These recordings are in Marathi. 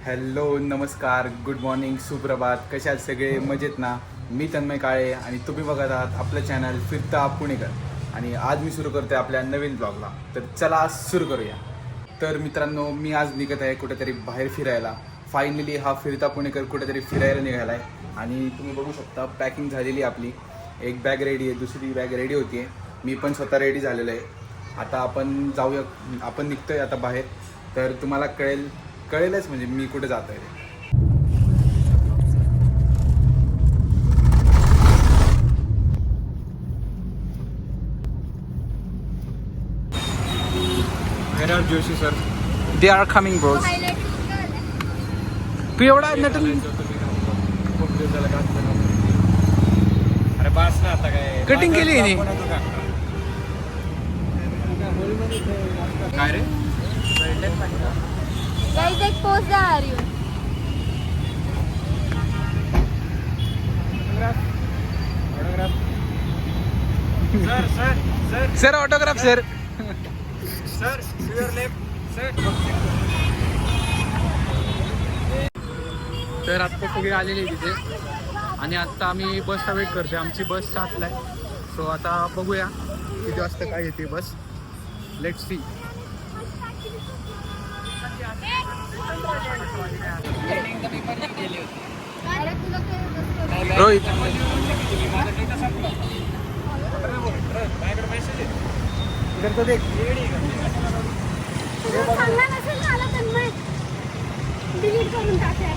हॅलो नमस्कार गुड मॉर्निंग सुप्रभात. कशा आहात सगळे? मजेत ना? मी तन्मय काळे आणि तुम्ही बघत आहात आपलं चॅनल फिरता पुणेकर. आणि आज मी सुरू करतोय आपल्या नवीन ब्लॉगला. तर चला सुरू करूया. तर मित्रांनो, मी आज निघत आहे कुठेतरी बाहेर फिरायला. फायनली हा फिरता पुणेकर कुठेतरी फिरायला निघाला आहे. आणि तुम्ही बघू शकता पॅकिंग झालेली आपली. एक बॅग रेडी आहे, दुसरी बॅग रेडी होती आहे. मी पण स्वतः रेडी झालेलो आहे. आता आपण जाऊया, आपण निघतोय आता बाहेर. तर तुम्हाला कळेलच म्हणजे मी कुठे जात आहे. Joshi sir, they are coming bros. तू एवढा नटून अरे बास ना आता काय कटिंग केली आहे काय रे? गाइस एक पोज जा रही हूँ. Sir sir sir sir autograph sir. Sir your left sir. तर आत्ता सगळे आलेले आहे तिथे आणि आत्ता आम्ही बसचा वेट करतोय. आमची बस 7ला आहे. सो आता बघूया किती वाजता काय येते बस. Let's see. रोहित इधर तो देख. सांगा नसेल मला तन्मय डिलीट करून टाकूया.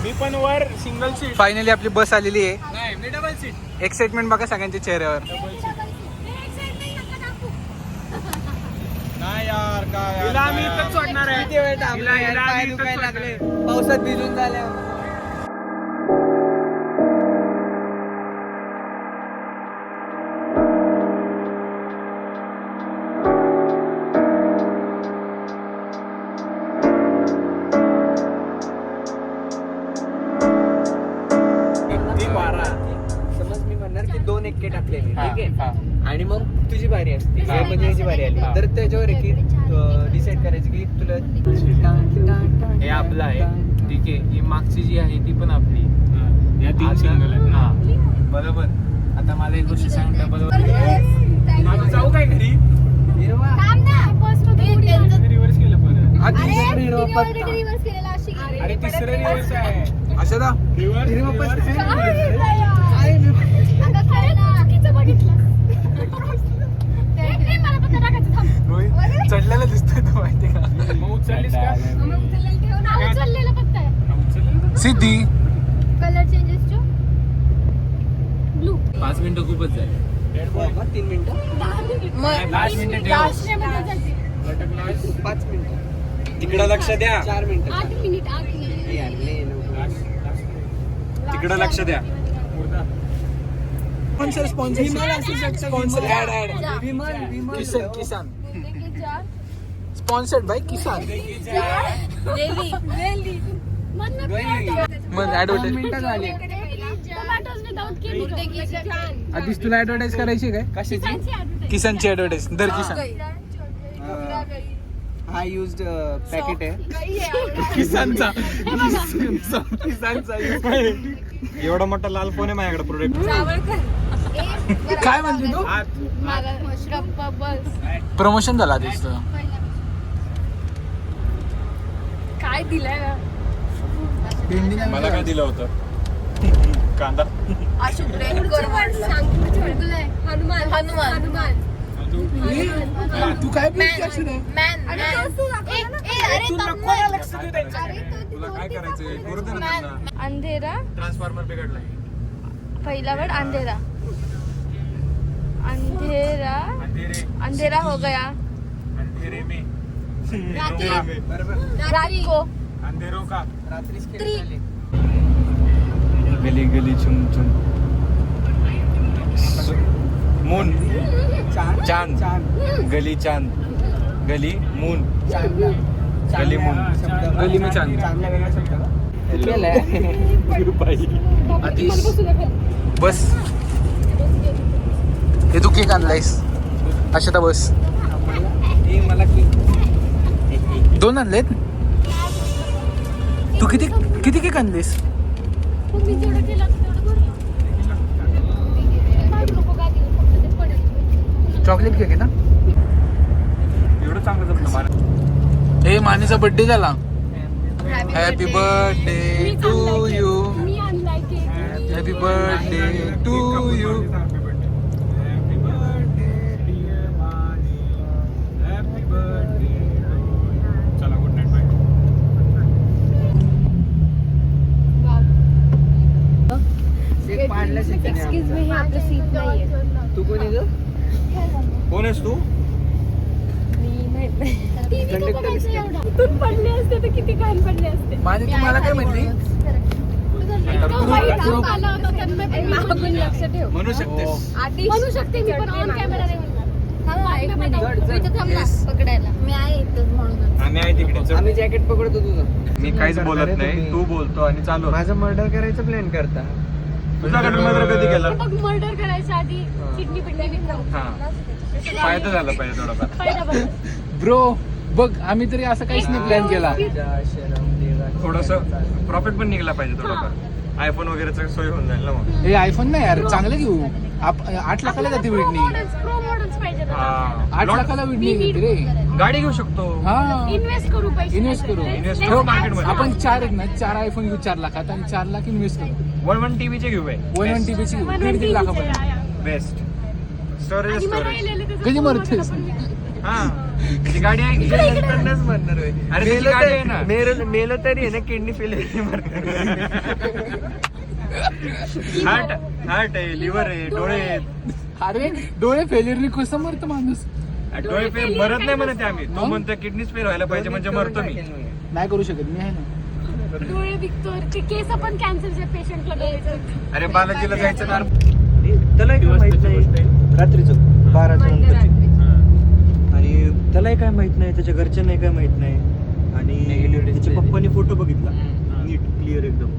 मी पण वर सिंगल सीट. फायनली आपली बस आलेली आहे. नाही मी डबल सीट. एक्साइटमेंट बघा सगळ्यांच्या चेहऱ्यावर. नाही यार काय हिला आम्ही इथंच सोडणार आहे. किती वेळ थांबला यार, पाय दुखायला लागले पावसात भिजून झाल्या. समज मी म्हणणार की 2 एक्के टाकलेले, ठीक आहे, आणि मग तुझी बारी असते म्हणजे याची बारी आली तर त्याच्यावर आहे की डिसाईड करायचं की तुला हे आपलं आहे. ठीक आहे, ही मागची जी आहे ती पण आपली. या 3 सिंगल आहेत. हा बरोबर. आता मला एक गोष्ट सांग, डबल वर जाऊ काय घरी? रिव्हर्स केलं परत. अरे तिसरं रिव्हर्स आहे. असं ना चढलेला दिसतोय तो माहिती का? मग उचललीस का? सिद्धी कलर चेंजेस जो ब्लू 5 मिनिटं खूपच झाले. 3 मिनिटं 5 मिनिटं ठेव. 5 मिनिटं तिकडं लक्ष द्या. 4 मिनिटं 8 मिनिट यार लय लवकर. तिकडं लक्ष द्या. Sponsor ad Vimal Kisan sponsored by Kisan. मग ऍडव्हर्टाईज मिनिटं झाली. आधीच तुला ऍडव्हर्टाईज करायची काय? कशाची? किसानची ऍडव्हर्टाईज. दर किसान हा युज्ड पॅकेट आहे. किसानचा एवढा मोठा लाल फोन आहे माझ्याकडे प्रोडक्ट. काय म्हणते तू? प्रमोशन झाला आधीच तुझं. काय दिलंय मला काय दिलं होतं? कांदा. हनुमान हनुमान हनुमान तू काय तुला काय करायचंय? करू दे ना त्यांना. अंधेरा ट्रान्सफॉर्मर बिघडलाय. पहिला वर्ड अंधेरा. अंधेरा अंधेरे अंधेरा हो गया. अंधेरे में रात को अंधेरों का. रात्रीच त्री. केले. गली गली चुम चुम मून चांद चांद. चांद गली चांद. गली मून. चांद गली मून. गली में चांद. चांदला वेगळा शब्द का? केलंय. आधीच बस. हे तू केक आणलायस? अशा बस हे मला की 2 आणलेत. तू किती किती केक आणलीस? तुम्ही जेवढं केलं तेवढं भरलं. मारू नको गादीवर, फक्त ते पडेल. चॉकलेट केक आहे ना? एवढं चांगलं जमलं मला. हे मानेचा बर्थडे झाला. हॅपी बर्थडे मी टू आणलाय यू. केक. मी आणलाय cake. Happy birthday to you. चला गुड नाईट बाय. एक पाडलं एक्सक्यूज मी, हे आपलं सीट नाहीये. तू कोणी ग? कोण आहेस तू? टीव्ही तो बघायचा एवढा. इथून पडले असते तर किती घाण पडले असते. माने तू मला काय म्हणली? इतकं वाईट काम आलं होतं त्यांना, पण मी मागून लक्ष ठेव. म्हणू शकतेस. म्हणू शकते मी, पण ऑन कॅमेरा नाही म्हणणार. जड, जड. पकडायला मी आहे इथं म्हणून. आम्ही आहे तिकडे. चल. आम्ही जॅकेट पकडतो तुझं. मी काहीच बोलत नाही, तू बोलतो आणि चालू. माझं मर्डर करायचं प्लॅन करता. तुझ्याकडे मर्डर कधी केला? मग मर्डर करायच्या आधी किडनी पिडनी विकलं. हा फायदा झाला पाहिजे थोडाफार. फायदा बघ. ब्रो बघ आम्ही तरी असं काहीच नाही प्लॅन केला. थोडस प्रॉफिट पण निघला पाहिजे थोडाफार. आयफोन वगैरेचं सोय होऊन जाईल ना मग. हे आयफोन नाही यार, चांगलं घेऊ. 8 लाखाला जाते विडणी. प्रो मॉडेल्स पाहिजे. हा 8 लाखाला विडणी येते रे. गाडी घेऊ शकतो. हा इन्व्हेस्ट करू पैसे. इन्व्हेस्ट करू. Invest Let's करू add market मध्ये. आपण 4 आहेत ना, 4 आयफोन घेऊ 4 लाखात आणि 4 लाख इन्व्हेस्ट करू. 1 टीव्हीचे घेऊ 1 टीबीची घेऊ 1.5 लाखापर्यंत. बेस्ट. स्टोरेज आणि मला स्टोरेज. राहिलेलं त्याचं कधी phone मरतेस? वगैरे पण विकलं. हा ती गाडी आहे की? म्हणणार होय. अरे त्याची गाडी आहे ना. मेलं तरी आहे ना किडनी फेल हार्ट हार्ट आहे, लिव्हर आहे, डोळे आहेत. अरे डोळे फेल्युअरनी कसं मरतं माणूस? डोळे फेल मरत नाही म्हणते आम्ही. तो म्हणतो किडनीच फेल व्हायला पाहिजे म्हणजे मरतो मी. नाही करू शकत मी आहे ना. डोळे विकतो. ते केस पण कॅन्सरच्या पेशंटला द्यायचं. अरे बालाजीला जायचं ना. त्याला काय माहित नाही रात्रीचं 12च्या नंतरची आणि त्यालाही काय माहित नाही, त्याच्या घरच्यांनाही काय माहित नाही. आणि त्याच्या पप्पानी फोटो बघितला नीट क्लिअर एकदम.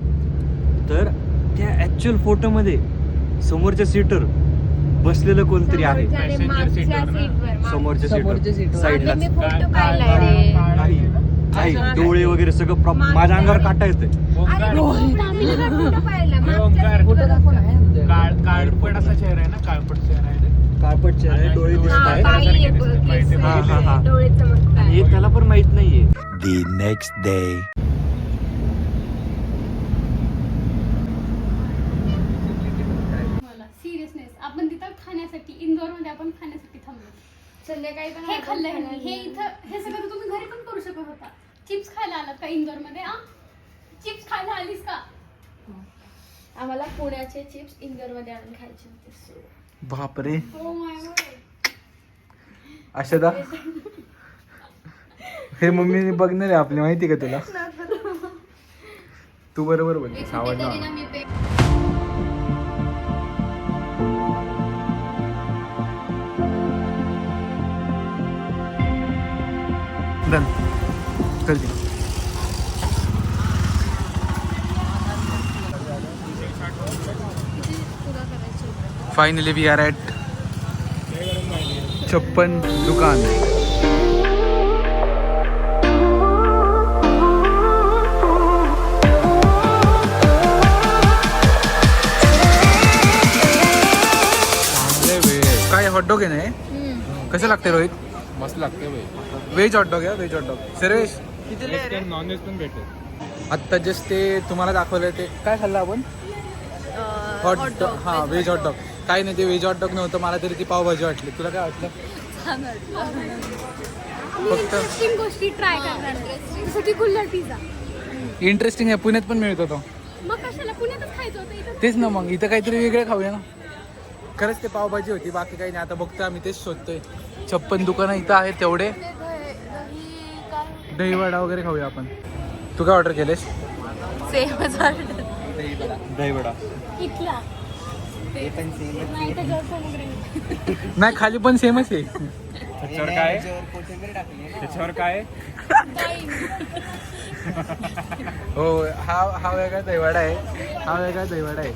तर त्या ऍक्च्युअल फोटोमध्ये समोरच्या सीटर बसलेलं कोणतरी आहे. समोरच्या सीटर साईडला काही डोळे वगैरे सगळं प्रॉपर. माझ्या अंगावर काटा येतोय. काळपट असा चेहरा आहे ना. काळपट चेहरा आहे. काळपट चेहरा, डोळे दिसत आहेत. हा, हा, हा. डोळे चमकतात. आणि हे त्याला पण माहित नाहीये. The next day. मला सिरियसनेस. आपण तिथं खाण्यासाठी इंदोर मध्ये आपण खाण्यासाठी थांबलो. संध्याकाळी पण हे खाल्लंय मी. हे इथं हे सगळं तुम्ही घरी पण करू शकत होता. चिप्स खायला आलात का इंदोर मध्ये? चिप्स खायला आलीस का? आम्हाला पुण्याचे चिप्स इंदोर मध्ये आणून खायचे होते. बापरे. हो माय गॉड. अशा हे मम्मी बघणार आहे आपली, माहिती का तुला? तू बरोबर बोललीस. आवडला मला. डन. चल फायनली वी आर ॲट 56 दुकान. काय हॉटडॉग आहे ना हे? कसं लागते रोहित? मस्त लागते व्हेज हॉटडॉग आहे. Veg hot dog. सर्वेश नॉनव्हेज पण भेटेल. आत्ता जस्ट ते तुम्हाला दाखवलं ते काय खाल्लं आपण? हॉटडॉग. हा व्हेज हॉटडॉग. काही नाही, ते व्हेज हॉटडॉग नव्हतं. मला तरी ती पावभाजी वाटली. तुला काय वाटलं? फक्त इंटरेस्टिंग गोष्टी ट्राय करणार. जसं की कुल्हड़ पिझ्झा. इंटरेस्टिंग आहे. पुण्यात पण मिळतो तो. मग कशाला पुण्यातच खायचं होतं इथं? तेच ना, मग इथं काहीतरी वेगळं खाऊया ना. खरंच ते पावभाजी होती, बाकी काही नाही. आता बघतोय आम्ही, तेच शोधतोय. 56 दुकानं इथं आहेत तेवढे. दहीवडा वगैरे खाऊया आपण. तू काय ऑर्डर केलेस? दहीवडा. इथला नाही, त्याच्यावर pomegranate. नाही, खाली पण सेमच आहे. त्याच्यावर काय आहे? त्याच्यावर काय आहे? हो, हा वेगळा दहीवडा आहे. हा वेगळा दहीवडा आहे.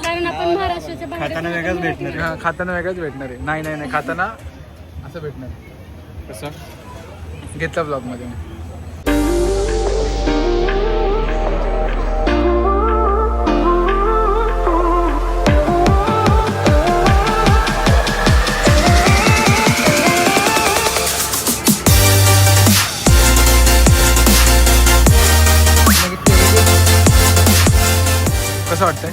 कारण आपण महाराष्ट्राच्या बाहेर खाताना वेगळाच भेटणार. हा, खाताना वेगळाच भेटणार आहे. नाही, खाताना असं भेटणार कसं घेतला ब्लॉगमध्ये. कसं वाटतंय?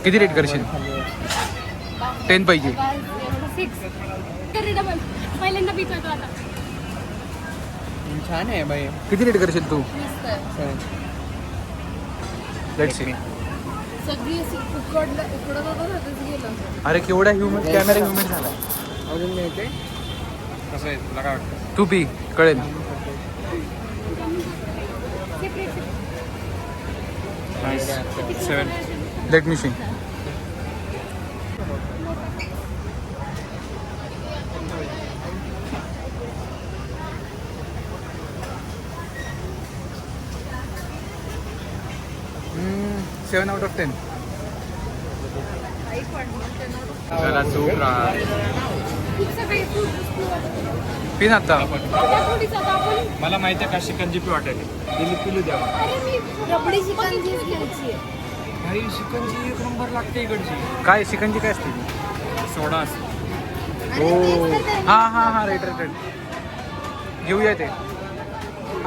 किती रेट करशील 10 पैकी? 6 तरी डबल पहिल्यांदा पितो तो आता. छान आहे बाई. किती रेट करशील तू? Let's see. सगळी इकडं गेलं. अरे केवढा ह्युमिड कॅमेरा ह्युमिड झाला. अजून मिळते कसं आहे तुला काय वाटतं? तू पी कळेल. Separate 7. Let me see. Seven out of 10. चला झोप राहा. खूप सगळे fruit juice पिऊ वाटत. पिन आता. त्या थोडीच आता आपण. मला माहिती आहे का शिकंजी पी वाटेल दिल्ली पिलू द्या. अरे मी रबडी शिकंजीच घ्यायची आहे. भाई शिकंजी एक नंबर लागते इकडची. काय शिकंजी काय असते ती? सोडा असते. हो हां हां हां राईट राईट राईट. घेऊया ते.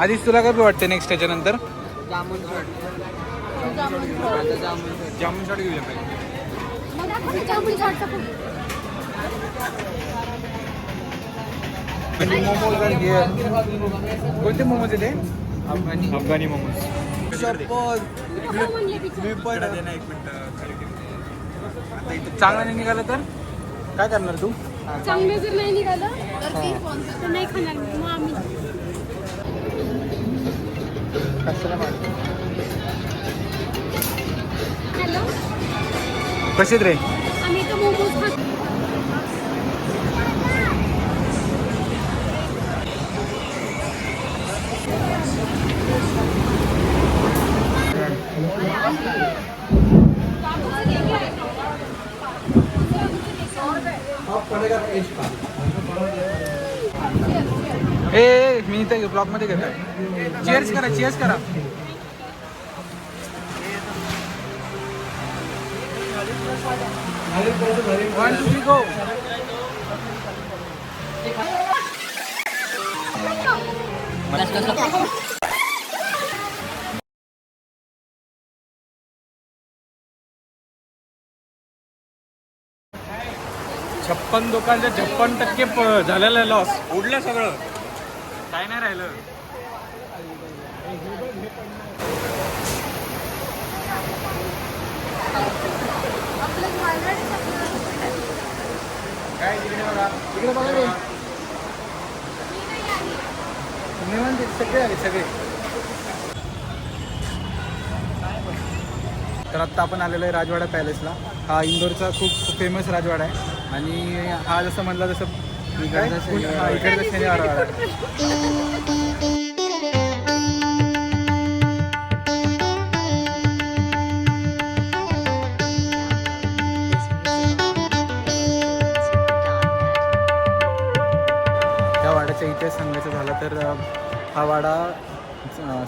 आधीच तुला काय वाटते नेक्स्ट त्याच्यानंतर? जामून शॉट घेऊया पाहिजे. मग दाखव ना जामुन चाटचा पण. मोमोज कोणते मोमोज आहे ते? अफगाणी मोमोज. नको म्हणले बिचारे. चांगला नाही निघालं तर काय करणार तू? चांगलं जर नाही निघालं तर नाही खाणार मी. मग आम्ही हॅलो कसे रे? आम्ही तर मोमोज खातो. मी इथं ब्लॉग मध्ये घेतोय. चेअर्स करा चेअर्स करा. One two three go. छप्पन दुकानचे 56% झालेलं आहे लॉस. उडलं सगळं काय नाही राहिलं. काय तिकडे बघा तिकडे बघा रे. निवांत सगळे आले सगळे. तर आत्ता आपण आलेलो आहे राजवाडा पॅलेसला. हा इंदोरचा खूप फेमस राजवाडा आहे आणि हा जसं म्हणलं तसं इकडचा शनिवार वाडा आहे. या वाड्याचा इतिहास सांगायचा झाला तर हा वाडा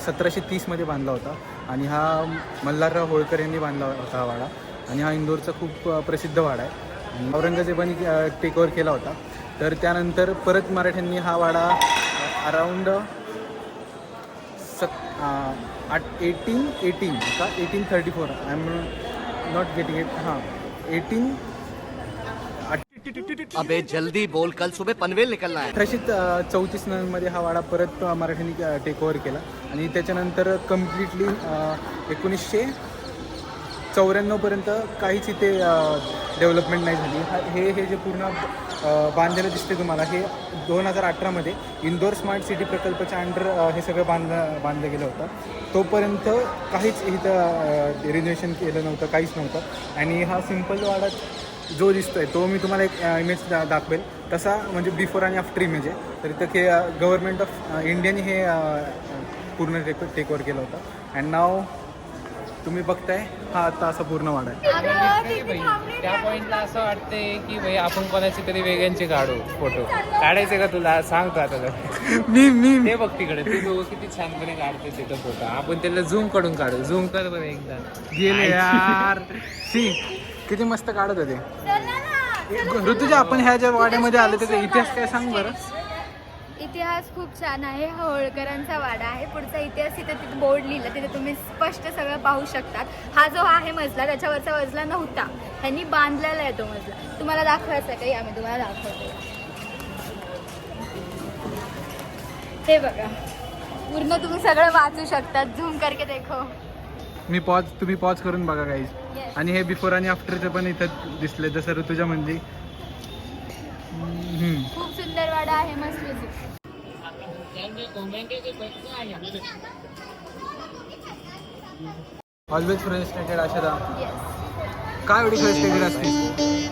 1730मध्ये बांधला होता आणि हा मल्हारराव होळकर यांनी बांधला होता हा वाडा. आणि हा इंदोरचा खूप प्रसिद्ध वाडा आहे. औरंगजेबाने टेक ओव्हर केला होता. तर त्यानंतर परत मराठ्यांनी हा वाडा अराऊंड 1818 का 1834 I am not getting it. हां अबे जल्दी बोल, कल सुबह पनवेल निकलना है. 1834 मध्ये हा वाडा परत मराठ्यांनी टेक ओव्हर केला आणि त्याच्यानंतर कम्प्लिटली 1994पर्यंत काहीच इथे डेव्हलपमेंट नाही झाली. हे जे पूर्ण बांधलेलं दिसते तुम्हाला हे 2018मध्ये इंदोर स्मार्ट सिटी प्रकल्पाच्या अंडर हे सगळं बांधलं गेलं होतं. तोपर्यंत काहीच इथं रिनोव्हेशन केलं नव्हतं, काहीच नव्हतं. आणि हा सिम्पल वाडा जो दिसतोय तो मी तुम्हाला एक इमेज दाखवेल तसा म्हणजे बिफोर आणि आफ्टर इमेज आहे. तर इथं गव्हर्नमेंट ऑफ इंडियाने हे पूर्ण टेक ओव्हर केलं होतं. अँड नाव तुम्ही बघताय हा आता असा पूर्ण वाडा आहे. त्या पॉइंटला असं वाटतंय की भाई आपण कोणाची तरी वेगळ्यांचे काढू फोटो. काढायचे का तुला सांगतो आता तर. मी ते बघ तिकडे ते दोघं किती छानपणे काढते तिथं फोटो. आपण त्याला झूम कडून काढू. झूम कर बरं एकदा. गेले यार. सी किती मस्त काढत होते. ऋतुजा आपण ह्या ज्या वाड्यामध्ये आले त्याचा इतिहास काय सांग बरं. इतिहास खूप छान आहे. होळकरांचा वाडा आहे. पुढचा इतिहास तिथे बोर्ड लिहिला, तिथे तुम्ही स्पष्ट सगळं पाहू शकतात. हा जो आहे मजला, त्याच्यावरचा मजला नव्हता, ह्यांनी बांधलेला आहे तो मजला. तुम्हाला दाखवायचा काही, आम्ही तुम्हाला दाखवतो. हे बघा, पूर्ण तुम्ही सगळं वाचू शकतात. झूम करके देखो. तुम्ही पॉज करून बघा काही. Yes. आणि हे बिफोर आणि आफ्टरचं पण इथं दिसले जसं ऋतुजा म्हणली. खूप सुंदर वाडा आहे. मस्त म्युझिक. ऑलवेज फ्रस्ट्रेटेड अशा येस. काय एवढी फ्रस्ट्रेटेड असते.